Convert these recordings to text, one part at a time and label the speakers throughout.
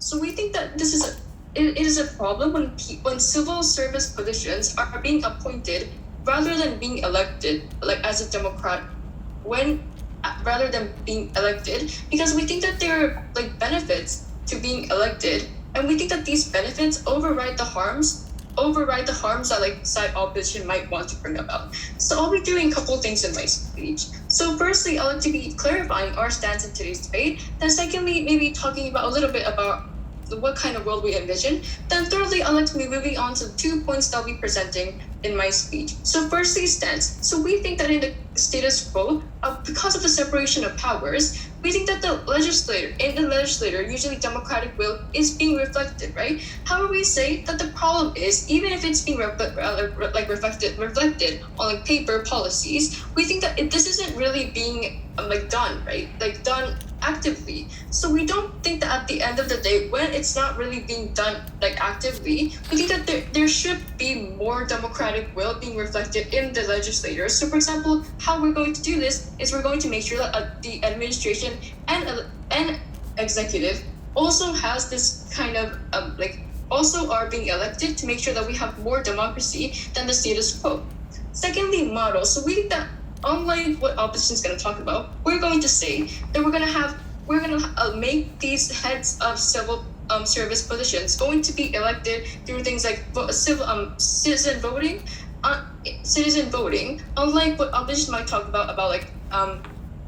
Speaker 1: So we think that it is a problem when civil service positions are being appointed rather than being elected, like as a Democrat, rather than being elected, because we think that there are like benefits to being elected, and we think that these benefits override the harms that like side opposition might want to bring about. So I'll be doing a couple things in my speech. So firstly, I'd like to be clarifying our stance in today's debate. Then secondly, maybe talking about a little bit about what kind of world we envision. Then thirdly, I'd like to be moving on to 2 points that I'll be presenting in my speech. So firstly, stance. So we think that in the status quo, because of the separation of powers, we think that the legislator, usually democratic will, is being reflected, right? However, we say that the problem is, even if it's being reflected on like paper policies, we think that this isn't really being done, right? Like done actively. So we don't think that at the end of the day, when it's not really being done like actively, we think that there should be more democratic will being reflected in the legislators. So for example, how we're going to do this is we're going to make sure that the administration and executive also has this kind of also are being elected to make sure that we have more democracy than the status quo. Secondly, model. So we think that unlike what opposition is going to talk about, we're going to say that we're going to make these heads of civil service positions going to be elected through things like citizen voting. Unlike what opposition might talk about like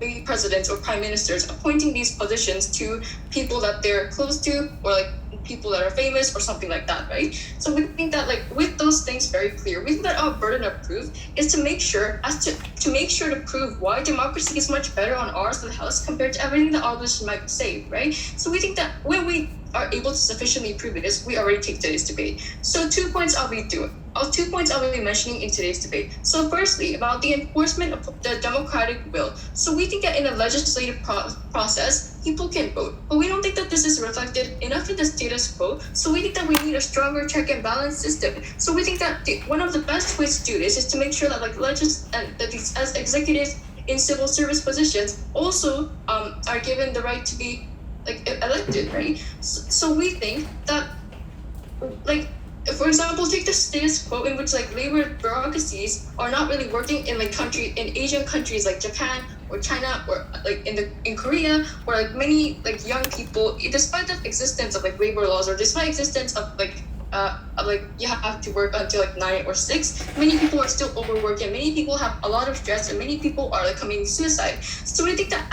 Speaker 1: maybe presidents or prime ministers appointing these positions to people that they're close to, or like people that are famous or something like that, right? So we think that like with those things very clear, we think that our burden of proof is to make sure to prove why democracy is much better on ours, the House, compared to everything that opposition might say, right? So we think that when we are able to sufficiently prove this, we already take today's debate. So 2 points I'll be mentioning in today's debate. So firstly, about the enforcement of the democratic will. So we think that in a legislative process, people can vote, but we don't think that this is reflected enough in the status quo. So we think that we need a stronger check and balance system. So we think that one of the best ways to do this is to make sure that these as executives in civil service positions also are given the right to be elected, right? So we think that for example, take the status quo in which labor bureaucracies are not really working in in Asian countries like Japan or China, or in Korea, where many young people, despite the existence of labor laws, or despite existence of you have to work until 9 or 6, many people are still overworking, many people have a lot of stress, and many people are committing suicide. So we think that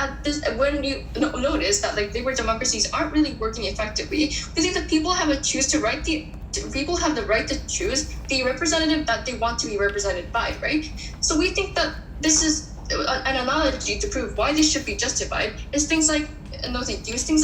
Speaker 1: when you notice that labor democracies aren't really working effectively, we think that people have the right to choose the representative that they want to be represented by, right? So we think that this is an analogy to prove why this should be justified is things like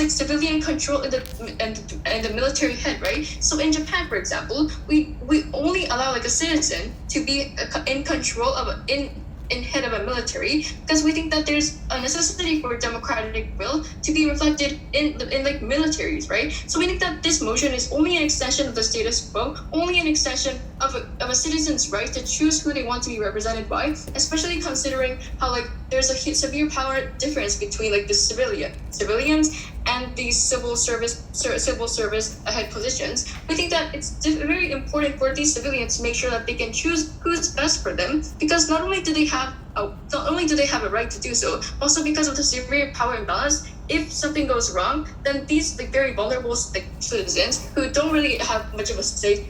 Speaker 1: civilian control in the military head, right? So in Japan, for example, we only allow a citizen to be in control of in head of a military, because we think that there's a necessity for democratic will to be reflected in militaries, right? So we think that this motion is only an extension of the status quo, only an extension of a citizen's right to choose who they want to be represented by, especially considering how there's a severe power difference between the civilians and these civil service head positions. We think that it's very important for these civilians to make sure that they can choose who's best for them, because not only do they have a right to do so, also because of the severe power imbalance, if something goes wrong, then these very vulnerable citizens who don't really have much of a say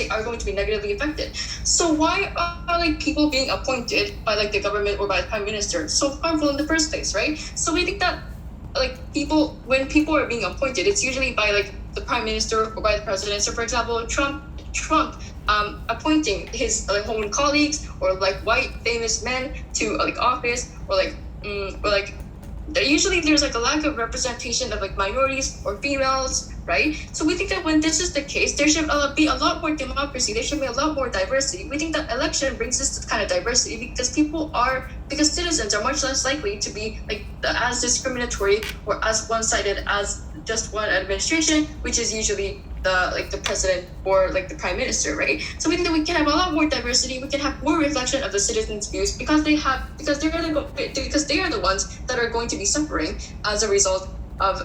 Speaker 1: are going to be negatively affected. So why are people being appointed by the government or by the prime minister so harmful in the first place, right? So we think that when people are being appointed, it's usually by the prime minister or by the president. So for example, Trump appointing his own colleagues or white famous men to office, or usually there's a lack of representation of minorities or females, right? So we think that when this is the case, there should be a lot more democracy. There should be a lot more diversity. We think that election brings this kind of diversity because citizens are much less likely to be as discriminatory or as one-sided as just one administration, which is usually the president or the prime minister, right? So we think that we can have a lot more diversity. We can have more reflection of the citizens' views because they are the ones that are going to be suffering as a result of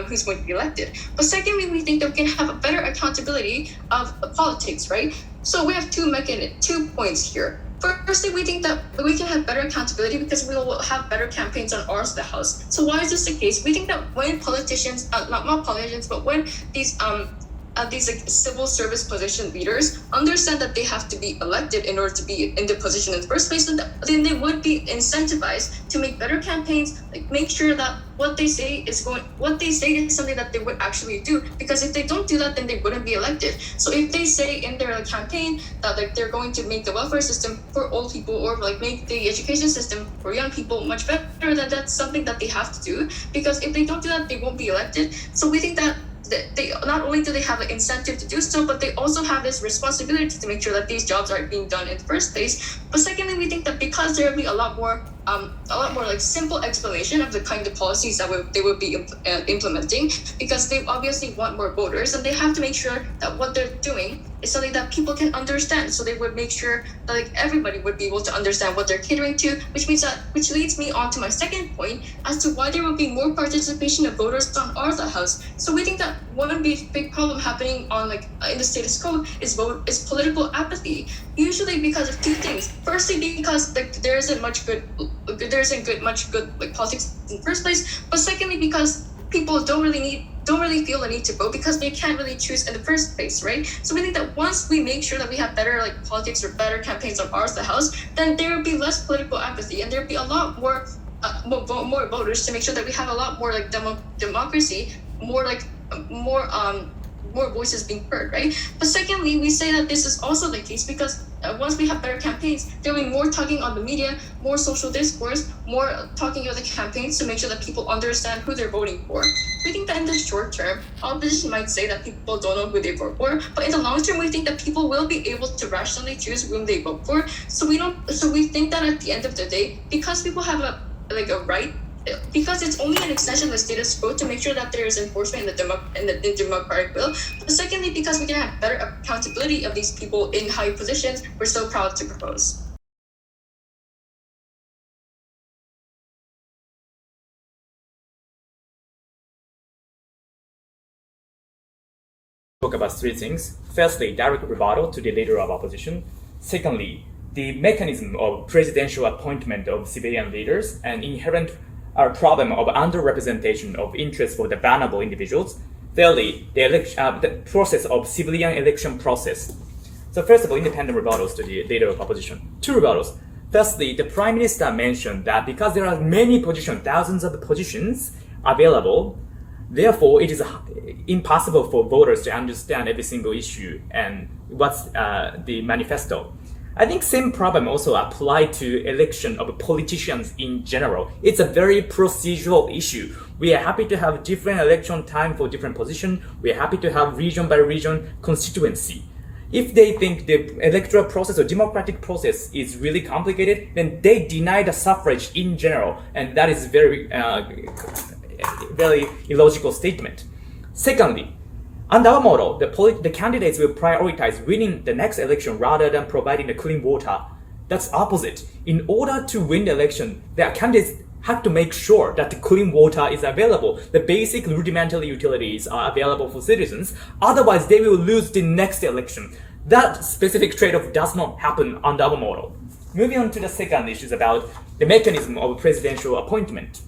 Speaker 1: who's going to be elected. But secondly, we think that we can have a better accountability of politics, right? So we have 2 points here. Firstly, we think that we can have better accountability because we will have better campaigns on ours, the House. So why is this the case? We think that when politicians, not politicians, but when these like civil service position leaders understand that they have to be elected in order to be in the position in the first place, then they would be incentivized to make better campaigns, like make sure that what they say is something that they would actually do. Because if they don't do that, then they wouldn't be elected. So if they say in their campaign that like they're going to make the welfare system for old people or like make the education system for young people much better, then that's something that they have to do. Because if they don't do that, they won't be elected. So we think that they not only do they have an incentive to do so, but they also have this responsibility to make sure that these jobs are being done in the first place. But secondly, we think that because there will be a lot more like simple explanation of the kind of policies that they will be implementing, because they obviously want more voters, and they have to make sure that what they're doing is something that people can understand. So they would make sure that like everybody would be able to understand what they're catering to, which leads me on to my second point as to why there will be more participation of voters on our House. So we think that one big problem happening on in the status quo is political apathy. Usually because of 2 things. Firstly, because there isn't much good politics in the first place. But secondly, because people don't really feel the need to vote because they can't really choose in the first place, right? So we think that once we make sure that we have better politics or better campaigns on ours, the House, then there will be less political apathy, and there will be a lot more voters to make sure that we have a lot more democracy, more voices being heard, right? But secondly, we say that this is also the case because once we have better campaigns, there will be more talking on the media, more social discourse, more talking of the campaigns to make sure that people understand who they're voting for. We think that in the short term, opposition might say that people don't know who they vote for, but in the long term, we think that people will be able to rationally choose whom they vote for. So we think that at the end of the day, because people have a right, because it's only an extension of the status quo to make sure that there is enforcement in the democratic will. But secondly, because we can have better accountability of these people in high positions, we're so proud to propose.
Speaker 2: Talk about 3 things. Firstly, direct rebuttal to the leader of opposition. Secondly, the mechanism of presidential appointment of civilian leaders and inherent problem of underrepresentation of interests for the vulnerable individuals. Thirdly, the process of civilian election process. So first of all, independent rebuttals to the leader of opposition. 2 rebuttals. Firstly, the Prime Minister mentioned that because there are many positions, thousands of positions available, therefore it is impossible for voters to understand every single issue and what's the manifesto. I think same problem also applied to election of politicians in general. It's a very procedural issue. We are happy to have different election time for different position. We are happy to have region by region constituency. If they think the electoral process or democratic process is really complicated, then they deny the suffrage in general, and that is very illogical statement. Secondly, under our model, the candidates will prioritize winning the next election rather than providing the clean water. That's opposite. In order to win the election, the candidates have to make sure that the clean water is available. The basic rudimentary utilities are available for citizens. Otherwise, they will lose the next election. That specific trade-off does not happen under our model. Moving on to the second issue is about the mechanism of presidential appointment.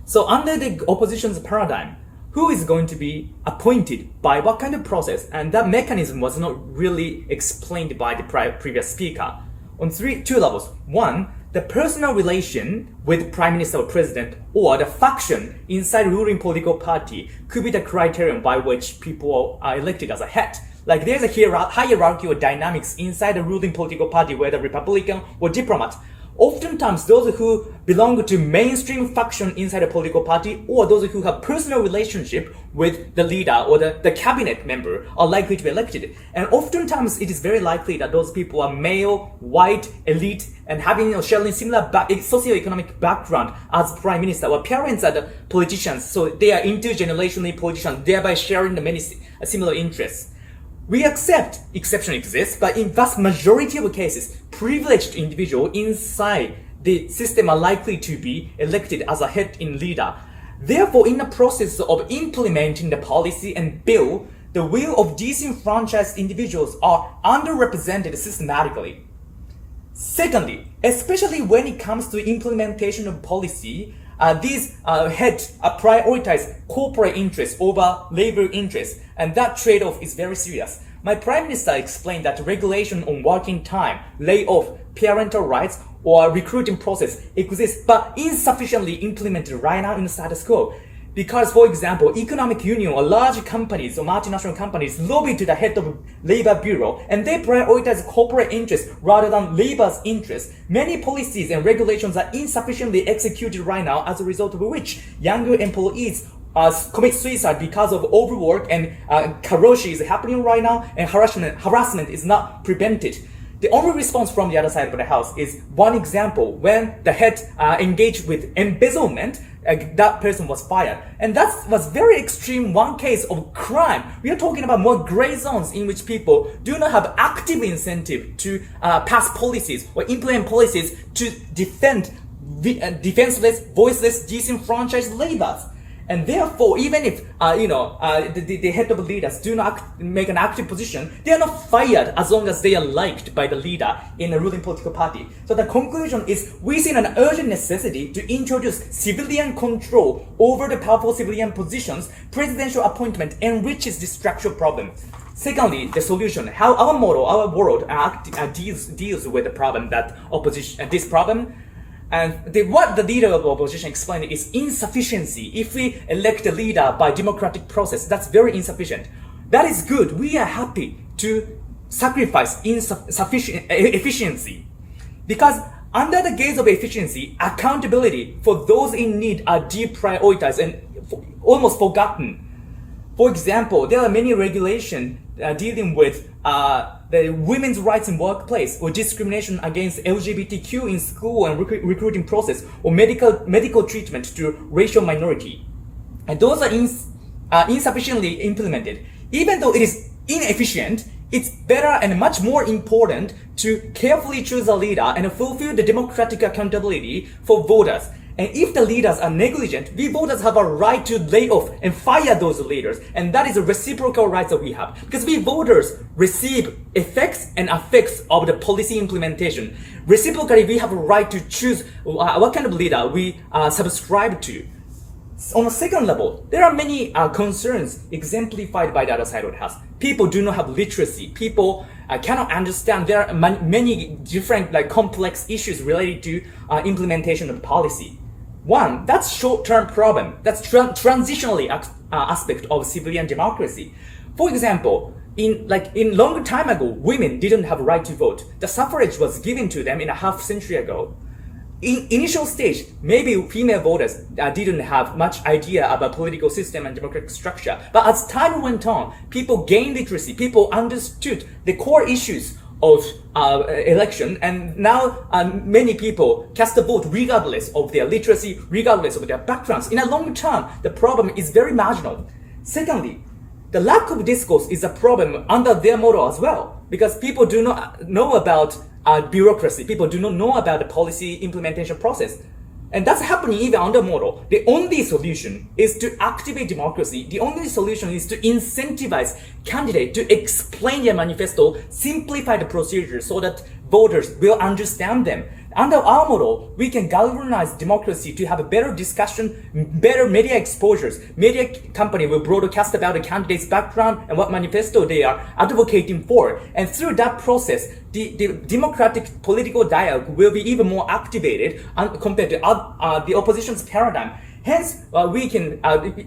Speaker 2: So under the opposition's paradigm, who is going to be appointed by what kind of process? And that mechanism was not really explained by the previous speaker. On 2 levels. 1, the personal relation with Prime Minister or President or the faction inside ruling political party could be the criterion by which people are elected as a head. Like there's a hierarchy or dynamics inside the ruling political party, whether Republican or diplomat. Oftentimes, those who belong to mainstream faction inside a political party or those who have personal relationship with the leader or the cabinet member are likely to be elected. And oftentimes, it is very likely that those people are male, white, elite, and sharing similar socioeconomic background as prime minister. Or parents are the politicians, so they are intergenerationally politicians, thereby sharing the many similar interests. We accept exception exists, but in vast majority of cases, privileged individuals inside the system are likely to be elected as a head in leader. Therefore, in the process of implementing the policy and bill, the will of disenfranchised individuals are underrepresented systematically. Secondly, especially when it comes to implementation of policy, these heads prioritize corporate interests over labor interests, and that trade-off is very serious. My Prime Minister explained that regulation on working time, layoff, parental rights, or recruiting process exists but insufficiently implemented right now in the status quo. Because, for example, economic union or large companies or multinational companies lobby to the head of labor bureau and they prioritize corporate interests rather than labor's interests. Many policies and regulations are insufficiently executed right now, as a result of which younger employees commit suicide because of overwork, and karoshi is happening right now, and harassment is not prevented. The only response from the other side of the house is one example. When the head engaged with embezzlement, that person was fired. And that was very extreme one case of crime. We are talking about more gray zones in which people do not have active incentive to pass policies or implement policies to defend defenseless, voiceless, disenfranchised laborers. And therefore, even if the head of leaders do not make an active position, they are not fired as long as they are liked by the leader in a ruling political party. So the conclusion is we see an urgent necessity to introduce civilian control over the powerful civilian positions. Presidential appointment enriches this structural problem. Secondly, the solution, how our world deals with the problem that this problem. And what the leader of the opposition explained is insufficiency. If we elect a leader by democratic process, that's very insufficient. That is good. We are happy to sacrifice efficiency. Because under the gaze of efficiency, accountability for those in need are deprioritized and almost forgotten. For example, there are many regulations dealing with the women's rights in workplace, or discrimination against LGBTQ in school and recruiting process, or medical treatment to racial minority. And those are insufficiently implemented. Even though it is inefficient, it's better and much more important to carefully choose a leader and fulfill the democratic accountability for voters. And if the leaders are negligent, we voters have a right to lay off and fire those leaders. And that is a reciprocal right that we have. Because we voters receive effects and effects of the policy implementation. Reciprocally, we have a right to choose what kind of leader we subscribe to. On a second level, there are many concerns exemplified by the other side of the house. People do not have literacy. People cannot understand. There are many different complex issues related to implementation of policy. One, that's short-term problem. That's transitionally aspect of civilian democracy. For example, in long time ago, women didn't have a right to vote. The suffrage was given to them in a half century ago. In initial stage, maybe female voters didn't have much idea about political system and democratic structure. But as time went on, people gained literacy. People understood the core issues of election, and now many people cast a vote regardless of their literacy, regardless of their backgrounds. In a long term, the problem is very marginal. Secondly, the lack of discourse is a problem under their model as well, because people do not know about bureaucracy. People do not know about the policy implementation process. And that's happening even under model. The only solution is to activate democracy. The only solution is to incentivize candidates to explain their manifesto, simplify the procedure so that voters will understand them. Under our model, we can galvanize democracy to have a better discussion, better media exposures. Media company will broadcast about the candidate's background and what manifesto they are advocating for. And through that process, the democratic political dialogue will be even more activated compared to the opposition's paradigm. Hence, we can,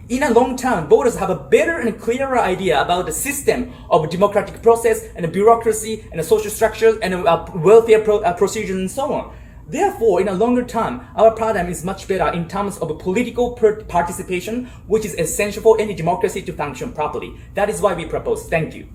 Speaker 2: in a long term, voters have a better and clearer idea about the system of democratic process and the bureaucracy and the social structures and welfare procedures and so on. Therefore, in a longer term, our paradigm is much better in terms of political participation, which is essential for any democracy to function properly. That is why we propose. Thank you.